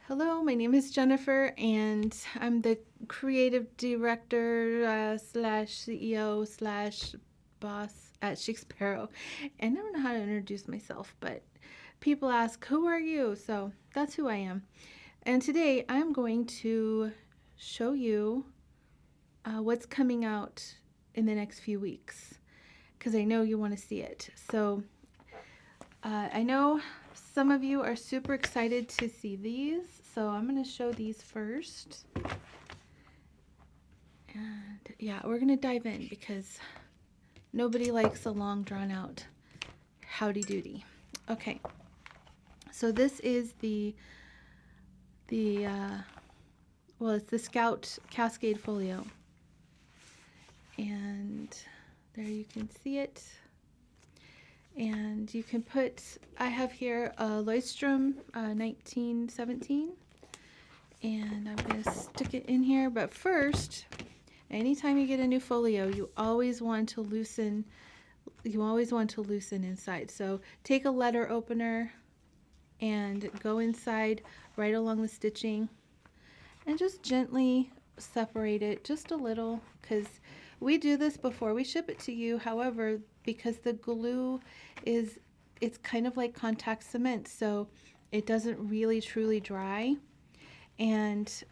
Hello, my name is Jennifer, and I'm the creative director slash CEO slash boss at Chic Sparrow. And I don't know how to introduce myself, but people ask, "Who are you?" So that's who I am. And today I'm going to show you what's coming out in the next few weeks because I know you want to see it. So I know some of you are super excited to see these, so I'm going to show these first. And yeah, we're going to dive in because nobody likes a long drawn out howdy doody. Okay, so this is it's the Scout Cascade Folio. And there you can see it. And you can put, I have here a Leuchtturm 1917, and I'm going to stick it in here. But first, anytime you get a new folio, you always want to loosen inside. So take a letter opener and go inside right along the stitching and just gently separate it just a little, because we do this before we ship it to you. However, because the glue it's kind of like contact cement, so it doesn't really truly dry, and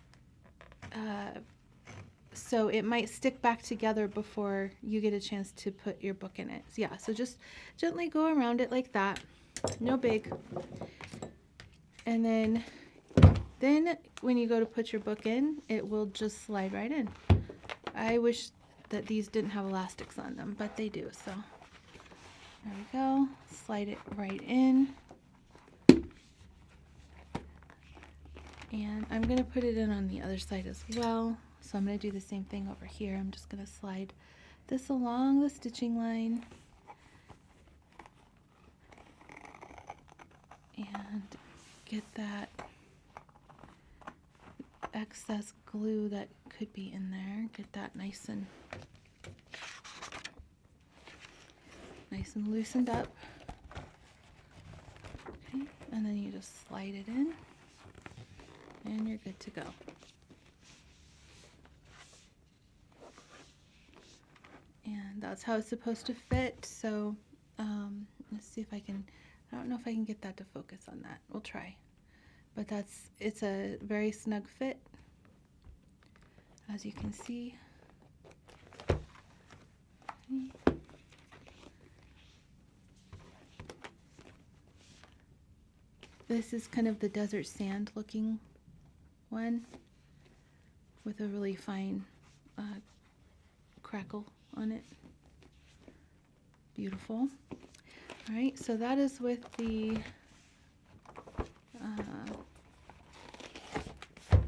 so it might stick back together before you get a chance to put your book in it. So yeah, so just gently go around it like that, no big. And then when you go to put your book in, it will just slide right in. I wish that these didn't have elastics on them, but they do. So there we go, slide it right in. And I'm going to put it in on the other side as well. So I'm going to do the same thing over here. I'm just going to slide this along the stitching line and get that excess glue that could be in there. Get that nice and loosened up. Okay, and then you just slide it in and you're good to go. And that's how it's supposed to fit. So let's see if I can, I don't know if I can get that to focus on that. We'll try. But it's a very snug fit, as you can see. Okay. This is kind of the desert sand looking one with a really fine crackle on it. Beautiful. All right, so that is with the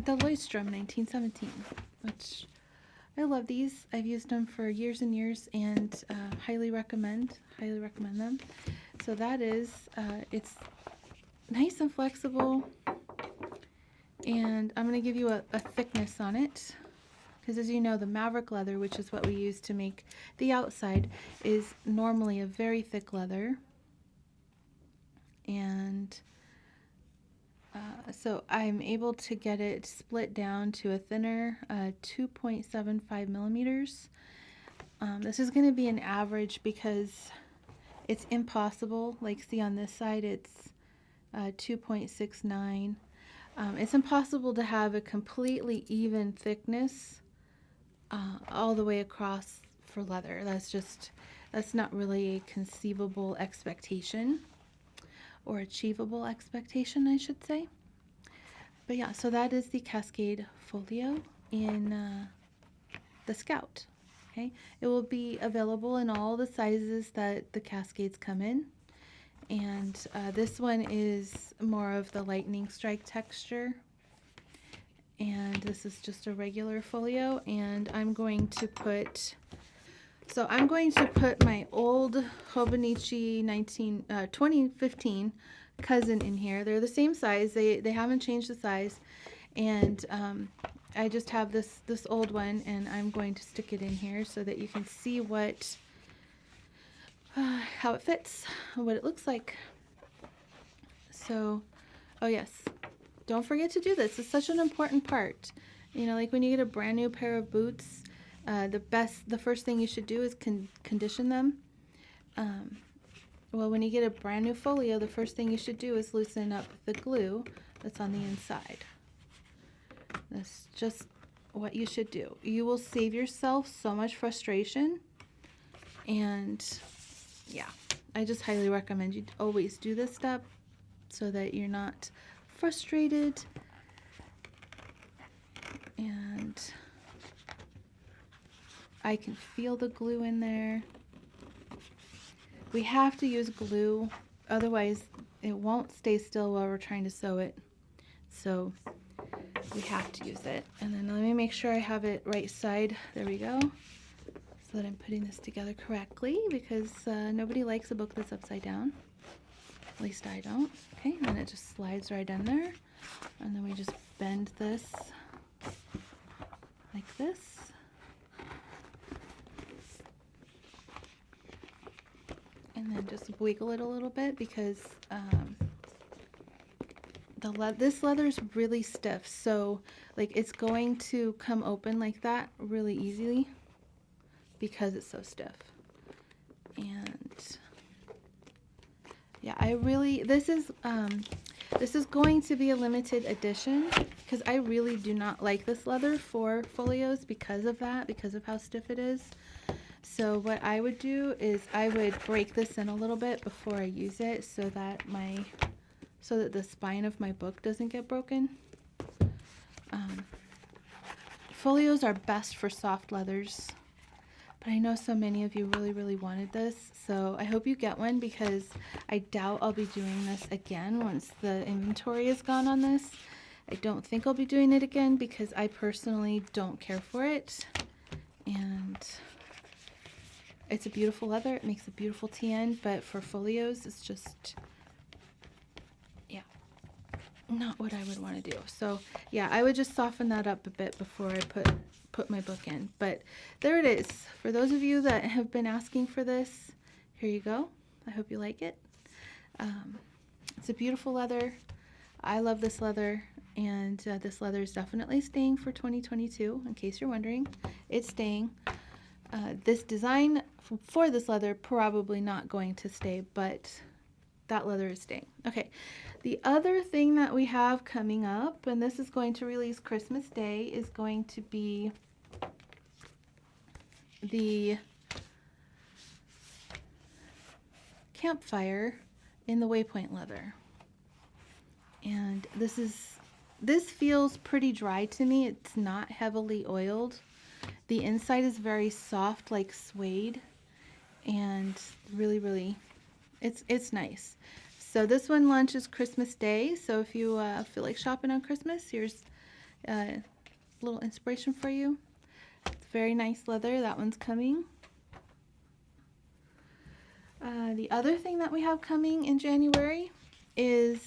Leuchtturm 1917, which I love these. I've used them for years and years, and highly recommend them. So that is, it's nice and flexible, and I'm going to give you a thickness on it, because as you know, the Maverick leather, which is what we use to make the outside, is normally a very thick leather. And so I'm able to get it split down to a thinner 2.75 millimeters. This is going to be an average because it's impossible. Like, see on this side, it's 2.69. It's impossible to have a completely even thickness all the way across for leather. That's not really a conceivable expectation, or achievable expectation, I should say. But yeah, so that is the Cascade Folio in the Scout. Okay, it will be available in all the sizes that the Cascades come in. And this one is more of the lightning strike texture. And this is just a regular folio. And I'm going to put my old Hobonichi 2015 cousin in here. They're the same size. They haven't changed the size. And I just have this old one, and I'm going to stick it in here so that you can see how it fits, what it looks like. So, oh yes, don't forget to do this. It's such an important part. You know, like when you get a brand new pair of boots, the first thing you should do is condition them. Um, well, when you get a brand new folio, the first thing you should do is loosen up the glue that's on the inside. That's just what you should do. You will save yourself so much frustration. And yeah, I just highly recommend you always do this step so that you're not frustrated. And I can feel the glue in there. We have to use glue, otherwise it won't stay still while we're trying to sew it. So we have to use it. And then let me make sure I have it right side. There we go. So that I'm putting this together correctly, because nobody likes a book that's upside down. At least I don't. Okay, and it just slides right in there. And then we just bend this like this. And then just wiggle it a little bit, because this leather is really stiff, so like it's going to come open like that really easily because it's so stiff. And yeah, this is going to be a limited edition, because I really do not like this leather for folios because of that, because of how stiff it is. So what I would do is I would break this in a little bit before I use it, so that the spine of my book doesn't get broken. Folios are best for soft leathers, but I know so many of you really, really wanted this, so I hope you get one, because I doubt I'll be doing this again once the inventory is gone on this. I don't think I'll be doing it again, because I personally don't care for it, and it's a beautiful leather. It makes a beautiful TN, but for folios, it's just, yeah, not what I would want to do. So yeah, I would just soften that up a bit before I put my book in. But there it is. For those of you that have been asking for this, here you go. I hope you like it. It's a beautiful leather. I love this leather, and this leather is definitely staying for 2022. In case you're wondering, it's staying. This design for this leather probably not going to stay, but that leather is staying. Okay, the other thing that we have coming up, and this is going to release Christmas Day, is going to be the Campfire in the Waypoint leather. And this feels pretty dry to me. It's not heavily oiled. The inside is very soft, like suede, and really, really, it's nice. So this one launches Christmas Day. So if you feel like shopping on Christmas, here's a little inspiration for you. It's very nice leather. That one's coming. The other thing that we have coming in January is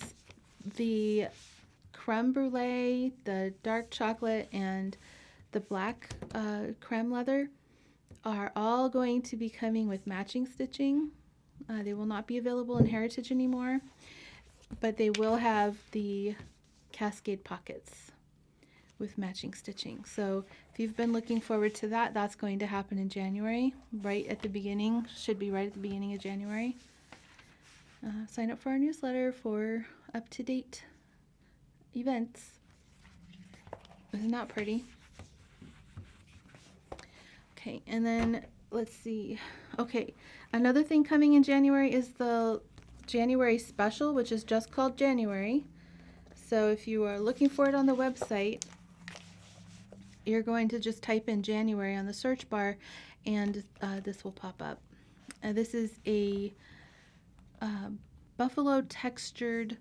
the Creme Brulee, the dark chocolate, and the black creme leather are all going to be coming with matching stitching. They will not be available in Heritage anymore, but they will have the Cascade pockets with matching stitching. So if you've been looking forward to that, that's going to happen in January, right at the beginning, should be right at the beginning of January. Sign up for our newsletter for up-to-date events. Isn't that pretty? Okay, and then let's see. Okay, another thing coming in January is the January special, which is just called January. So if you are looking for it on the website, you're going to just type in January on the search bar, and this will pop up. This is a buffalo textured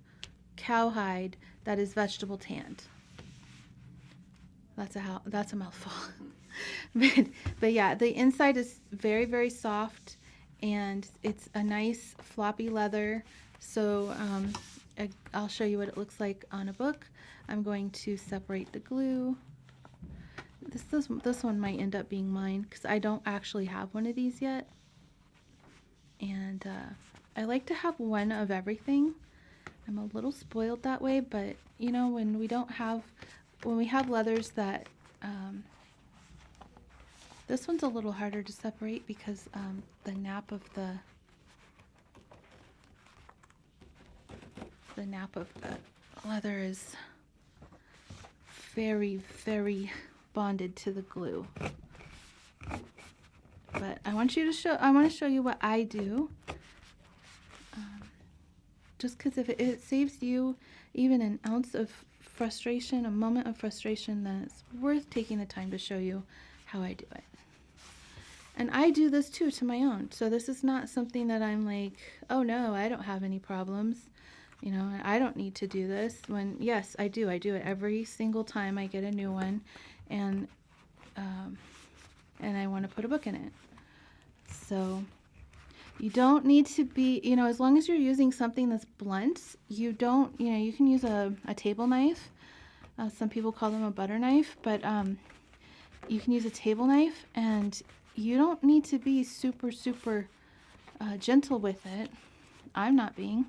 cowhide that is vegetable tanned. That's a mouthful. but yeah, the inside is very, very soft, and it's a nice floppy leather. So I'll show you what it looks like on a book. I'm going to separate the glue. This one might end up being mine, because I don't actually have one of these yet. And I like to have one of everything. I'm a little spoiled that way, but you know, when we have leathers that, this one's a little harder to separate because the nap of the leather is very, very bonded to the glue. But I want to show you what I do. Just because if it saves you even an ounce of frustration, a moment of frustration, then it's worth taking the time to show you how I do it. And I do this too to my own. So this is not something that I'm like, oh no, I don't have any problems. You know, I don't need to do this. When, yes, I do. I do it every single time I get a new one. And I want to put a book in it. So you don't need to be, you know, as long as you're using something that's blunt, you don't, you know, you can use a table knife. Some people call them a butter knife, but you can use a table knife, and you don't need to be super, super gentle with it. I'm not being.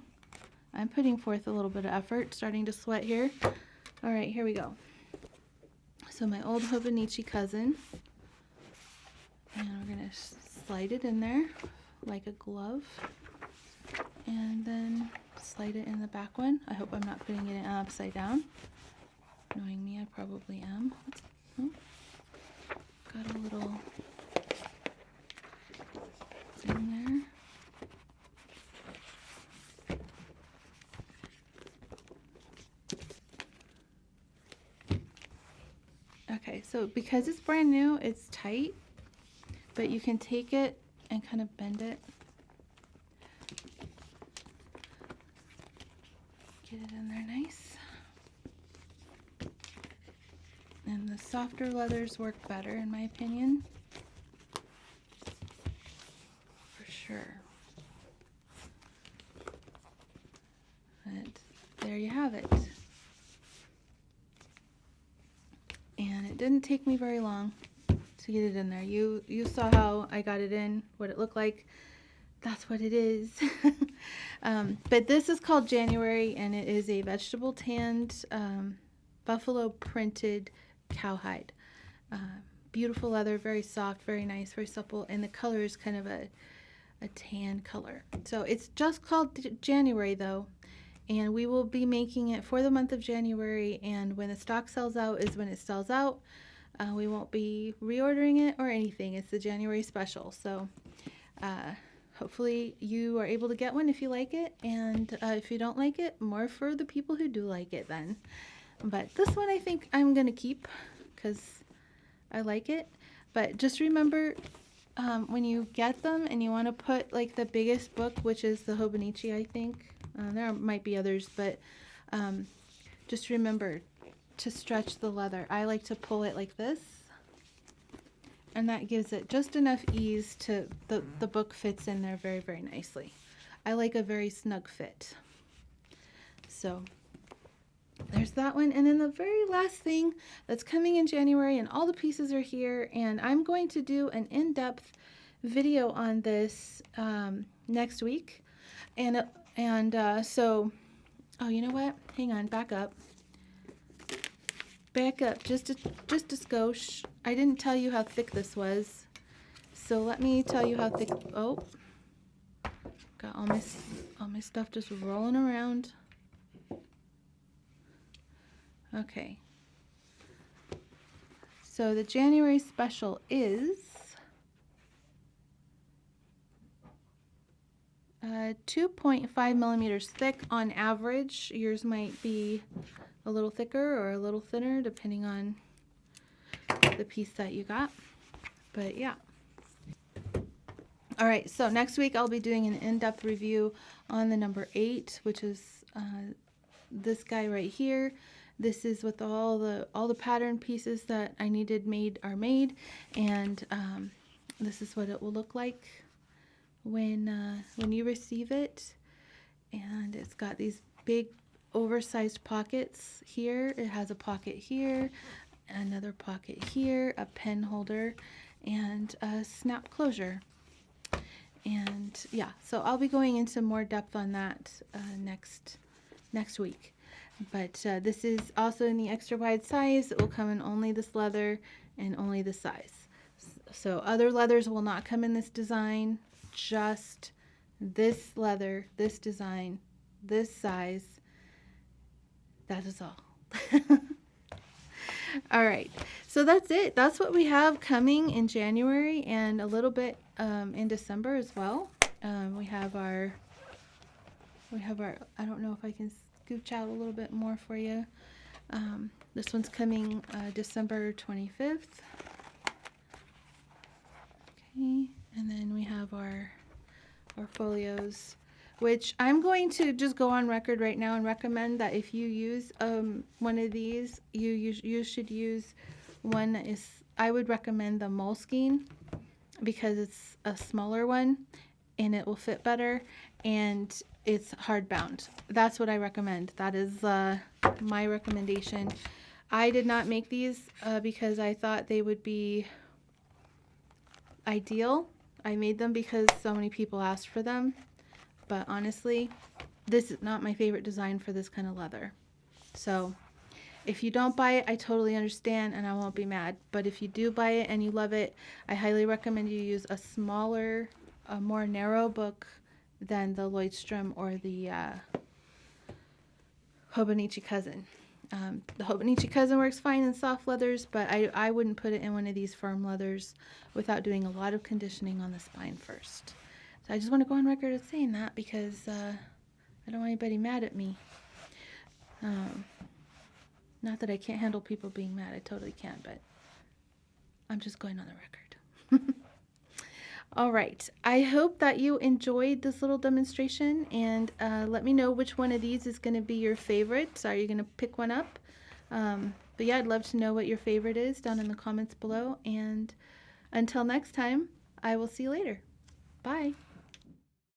I'm putting forth a little bit of effort, starting to sweat here. All right, here we go. So my old Hobonichi cousin, and we're going to slide it in there like a glove, and then slide it in the back one. I hope I'm not putting it in upside down. Knowing me, I probably am. Got a little thing there. Okay, so because it's brand new, it's tight, but you can take it and kind of bend it. Get it in there nice. And the softer leathers work better, in my opinion. For sure. But there you have it. And it didn't take me very long to get it in there. You saw how I got it in, what it looked like. That's what it is. But this is called January, and it is a vegetable tanned buffalo printed cowhide. Beautiful leather, very soft, very nice, very supple, and the color is kind of a tan color. So it's just called January though, and we will be making it for the month of January, and when the stock sells out is when it sells out. We won't be reordering it or anything. It's the January special. So hopefully you are able to get one if you like it, and if you don't like it, more for the people who do like it then. But this one I think I'm going to keep because I like it. But just remember, when you get them and you want to put like the biggest book, which is the Hobonichi, I think. There might be others, but just remember to stretch the leather. I like to pull it like this, and that gives it just enough ease to the book fits in there very, very nicely. I like a very snug fit. So there's that one. And then the very last thing that's coming in January, and all the pieces are here, and I'm going to do an in-depth video on this next week. So, oh, you know what? Hang on, back up, just a skosh. I didn't tell you how thick this was, so let me tell you how thick. Oh, got all my stuff just rolling around. Okay, so the January special is 2.5 millimeters thick on average. Yours might be a little thicker or a little thinner depending on the piece that you got. But yeah. All right, so next week I'll be doing an in-depth review on the number 8, which is this guy right here. This is with all the pattern pieces that I needed are made, and this is what it will look like when you receive it. And it's got these big oversized pockets here. It has a pocket here, another pocket here, a pen holder, and a snap closure. And yeah, so I'll be going into more depth on that next week. But this is also in the extra wide size. It will come in only this leather and only this size. So other leathers will not come in this design, just this leather, this design, this size. That is all. All right, so that's it. That's what we have coming in January and a little bit in December as well. We have our, I don't know if I can scooch out a little bit more for you. This one's coming December 25th. Okay, and then we have our folios, which I'm going to just go on record right now and recommend that if you use one of these, you should use one that is, I would recommend the Moleskine because it's a smaller one and it will fit better and it's hard bound. That's what I recommend. That is my recommendation. I did not make these because I thought they would be ideal. I made them because so many people asked for them, but honestly, this is not my favorite design for this kind of leather. So if you don't buy it, I totally understand and I won't be mad. But if you do buy it and you love it, I highly recommend you use a smaller, a more narrow book than the Lloydstrom or the Hobonichi Cousin. The Hobonichi Cousin works fine in soft leathers, but I wouldn't put it in one of these firm leathers without doing a lot of conditioning on the spine first. So I just want to go on record as saying that because I don't want anybody mad at me. Not that I can't handle people being mad. I totally can, but I'm just going on the record. All right. I hope that you enjoyed this little demonstration and let me know which one of these is going to be your favorite. Are you going to pick one up? But yeah, I'd love to know what your favorite is down in the comments below. And until next time, I will see you later. Bye.